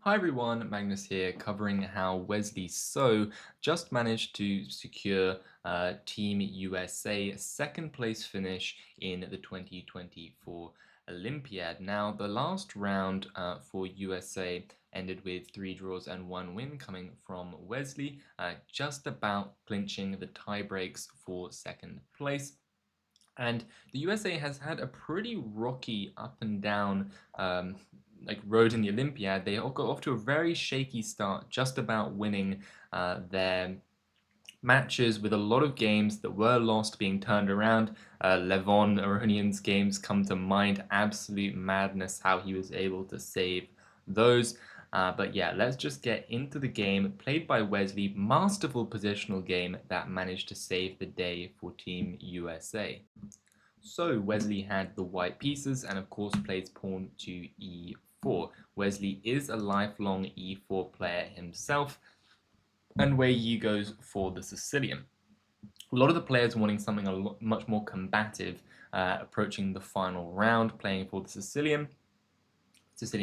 Hi everyone, Magnus here, covering how Wesley So just managed to secure Team USA second place finish in the 2024 Olympiad. Now, the last round for USA ended with 3 draws and 1 win coming from Wesley, just about clinching the tie breaks for second place. And the USA has had a pretty rocky up and down road in the Olympiad. They all got off to a very shaky start, just about winning their matches with a lot of games that were lost being turned around. Levon Aronian's games come to mind. Absolute madness how he was able to save those. But yeah, let's just get into the game played by Wesley. Masterful positional game that managed to save the day for Team USA. So Wesley had the white pieces and of course plays pawn to e4. Wesley is a lifelong e4 player himself, and Wei Yi goes for the Sicilian. A lot of the players wanting something much more combative, approaching the final round, playing for the Sicilian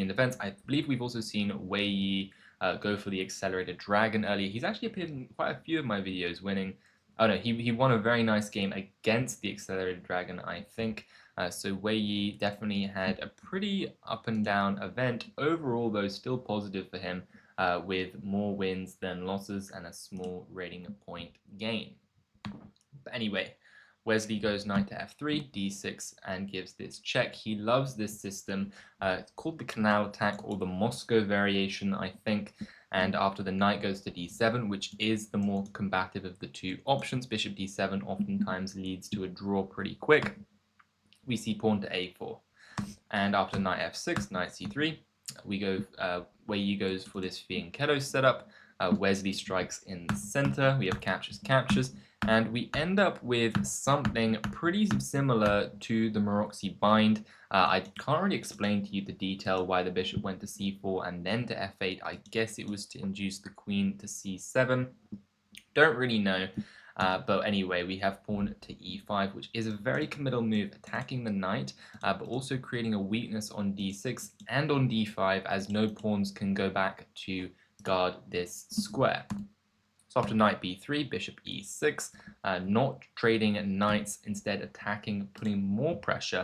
defense. I believe we've also seen Wei Yi go for the accelerated dragon earlier. He's actually appeared in quite a few of my videos, winning. Oh no, he won a very nice game against the accelerated dragon, I think. So Wei Yi definitely had a pretty up and down event. Overall, though, still positive for him, with more wins than losses and a small rating point gain. But anyway, Wesley goes knight to f3, d6, and gives this check. He loves this system. It's called the canal attack or the Moscow variation, I think. And after the knight goes to d7, which is the more combative of the two options, bishop d7 oftentimes leads to a draw pretty quick. We see pawn to a4. And after knight f6, knight c3, we go, Wei Yi goes for this fianchetto setup. Wesley strikes in the center. We have captures, captures, and we end up with something pretty similar to the Maroczy bind. I can't really explain to you the detail why the bishop went to c4 and then to f8. I guess it was to induce the queen to c7. Don't really know. But anyway, we have pawn to e5, which is a very committal move, attacking the knight, but also creating a weakness on d6 and on d5, as no pawns can go back to guard this square. So after knight b3, bishop e6, not trading knights, instead attacking, putting more pressure,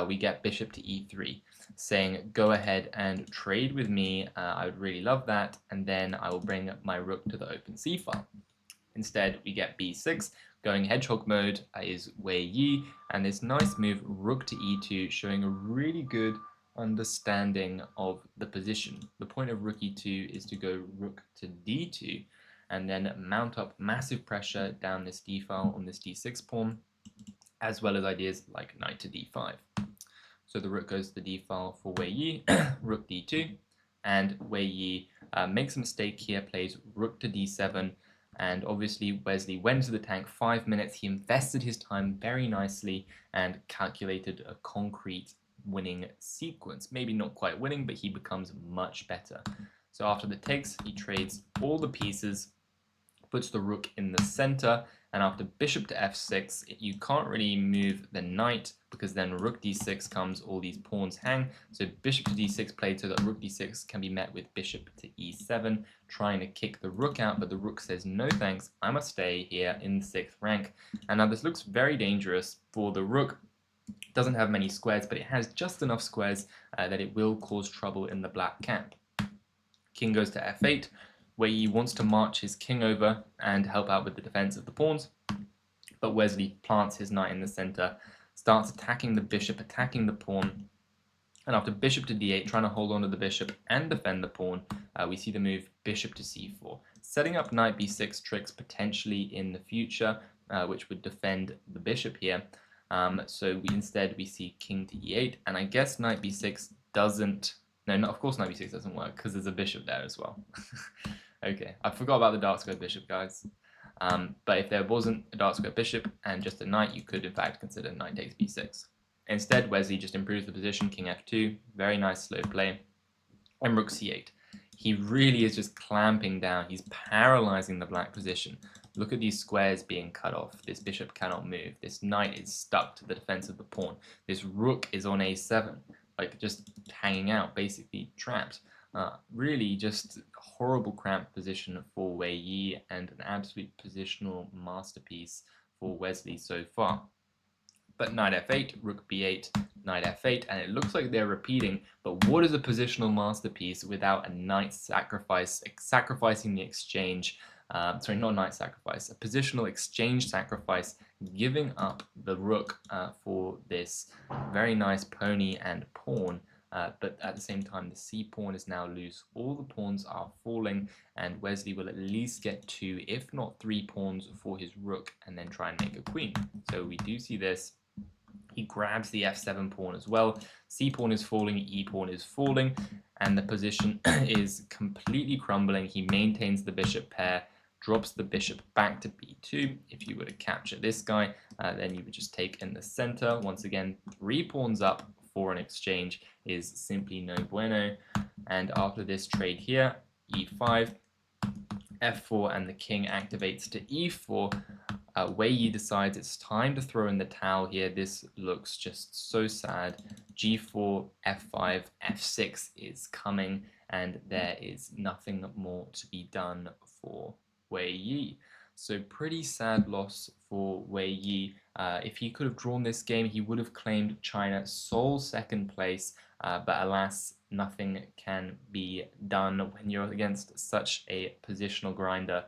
we get bishop to e3, saying, go ahead and trade with me, I would really love that, and then I will bring my rook to the open c file. Instead, we get b6. Going hedgehog mode is Wei Yi, and this nice move, rook to e2, showing a really good understanding of the position. The point of rook e2 is to go rook to d2, and then mount up massive pressure down this d file on this d6 pawn, as well as ideas like knight to d5. So the rook goes to the d file for Wei Yi, rook d2, and Wei Yi makes a mistake here, plays rook to d7, and obviously Wesley went to the tank 5 minutes. He invested his time very nicely and calculated a concrete winning sequence. Maybe not quite winning, but he becomes much better. So after the takes, he trades all the pieces, puts the rook in the center, and after bishop to f6, you can't really move the knight because then rook d6 comes, all these pawns hang. So bishop to d6 played so that rook d6 can be met with bishop to e7, trying to kick the rook out, but the rook says no thanks, I must stay here in the 6th rank. And now this looks very dangerous for the rook. It doesn't have many squares, but it has just enough squares that it will cause trouble in the black camp. King goes to f8, where he wants to march his king over and help out with the defense of the pawns, but Wesley plants his knight in the center, starts attacking the bishop, attacking the pawn, and after bishop to d8, trying to hold on to the bishop and defend the pawn, we see the move bishop to c4, setting up knight b6 tricks potentially in the future, which would defend the bishop here. So instead we see king to e8, and I guess knight b6 doesn't. No, of course knight b6 doesn't work because there's a bishop there as well. Okay, I forgot about the dark square bishop, guys. But if there wasn't a dark square bishop and just a knight, you could in fact consider knight takes b6. Instead, Wesley just improves the position, king f2, very nice slow play, and rook c8. He really is just clamping down, he's paralyzing the black position. Look at these squares being cut off, this bishop cannot move, this knight is stuck to the defense of the pawn, this rook is on a7, like just hanging out, basically trapped. Really just horrible cramped position for Wei Yi and an absolute positional masterpiece for Wesley so far. But knight f8, rook b8, knight f8, and it looks like they're repeating, but what is a positional masterpiece without a knight sacrifice, sacrificing the exchange, sorry, not knight sacrifice, a positional exchange sacrifice, giving up the rook for this very nice pony and pawn, but at the same time the c pawn is now loose, all the pawns are falling, and Wesley will at least get 2, if not 3 pawns for his rook, and then try and make a queen. So we do see this. He grabs the f7 pawn as well. C pawn is falling, E pawn is falling, and the position is completely crumbling. He maintains the bishop pair, drops the bishop back to b2. If you were to capture this guy, then you would just take in the center. Once again, 3 pawns up for an exchange is simply no bueno. And after this trade here, e5, f4, and the king activates to e4. Wei Yi decides it's time to throw in the towel here. This looks just so sad. g4, f5, f6 is coming, and there is nothing more to be done for Wei Yi. So pretty sad loss for Wei Yi. If he could have drawn this game, he would have claimed China sole second place, but alas, nothing can be done when you're against such a positional grinder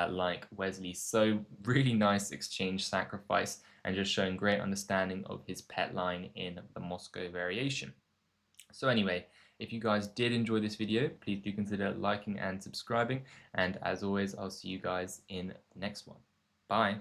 like Wesley. So really nice exchange sacrifice, and just showing great understanding of his pet line in the Moscow variation. So anyway, if you guys did enjoy this video, please do consider liking and subscribing, and as always, I'll see you guys in the next one. Bye.